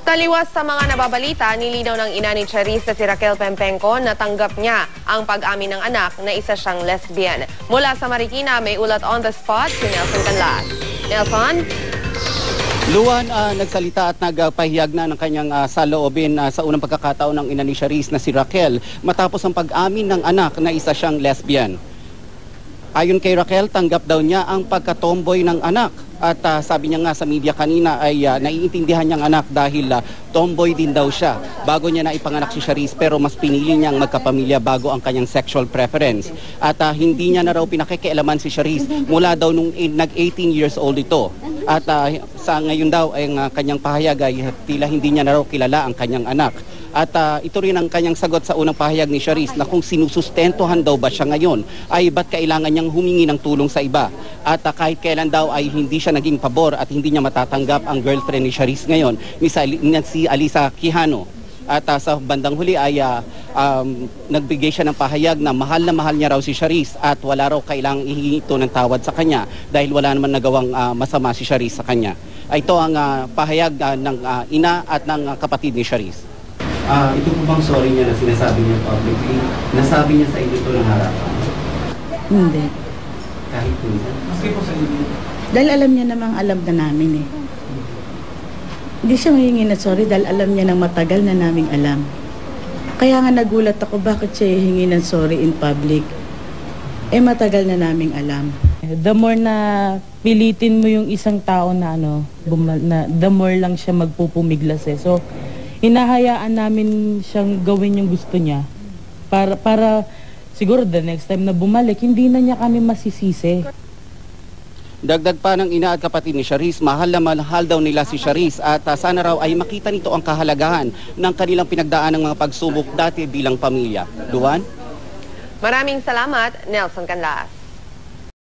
Taliwas sa mga nababalita, nilinaw ng ina ni Charisse na si Raquel Pempenco na tanggap niya ang pag-amin ng anak na isa siyang lesbian. Mula sa Marikina, may ulat on the spot si Nelson Canlas. Nelson? Luan, nagsalita at nagpahiyag na ng kanyang saloobin sa unang pagkakataon ng ina ni Charisse na si Raquel matapos ang pag-amin ng anak na isa siyang lesbian. Ayon kay Raquel, tanggap daw niya ang pagkatomboy ng anak. At sabi niya nga sa media kanina ay naiintindihan niyang anak dahil tomboy din daw siya bago niya na ipanganak si Charisse, pero mas pinili niyang magkapamilya bago ang kanyang sexual preference. At hindi niya na raw pinakikialaman si Charisse mula daw nung nag-18 years old ito. At sa ngayon daw ay kanyang pahayag ay tila hindi niya na raw kilala ang kanyang anak. At ito rin ang kanyang sagot sa unang pahayag ni Charisse na kung sinusustentuhan daw ba siya ngayon ay ba't kailangan niyang humingi ng tulong sa iba. At kahit kailan daw ay hindi siya naging pabor at hindi niya matatanggap ang girlfriend ni Charisse ngayon, si Alisa Quijano. At sa bandang huli ay nagbigay siya ng pahayag na mahal niya raw si Charisse at wala raw kailangang ihingi ito ng tawad sa kanya dahil wala naman nagawang masama si Charisse sa kanya. Ito ang pahayag ng ina at ng kapatid ni Charisse. Ito po bang sorry niya na sinasabi niya publicly? Nasabi niya sa inyo ito ng harapan? Hindi. Kahit po niya? Maski po sa inyo? Dahil alam niya namang alam na namin eh. Hindi siya mahingi na sorry dahil alam niya nang matagal na naming alam. Kaya nga nagulat ako bakit siya hihingi ng sorry in public. Eh matagal na naming alam. The more na pilitin mo yung isang tao na the more lang siya magpupumiglas eh. So, hinahayaan namin siyang gawin yung gusto niya para siguro the next time na bumalik, hindi na niya kami masisisi. Dagdag pa ng ina at kapatid ni Charisse, mahal na mahal daw nila si Charisse at sana raw ay makita nito ang kahalagahan ng kanilang pinagdaan ng mga pagsubok dati bilang pamilya. Luan? Maraming salamat, Nelson Canlas.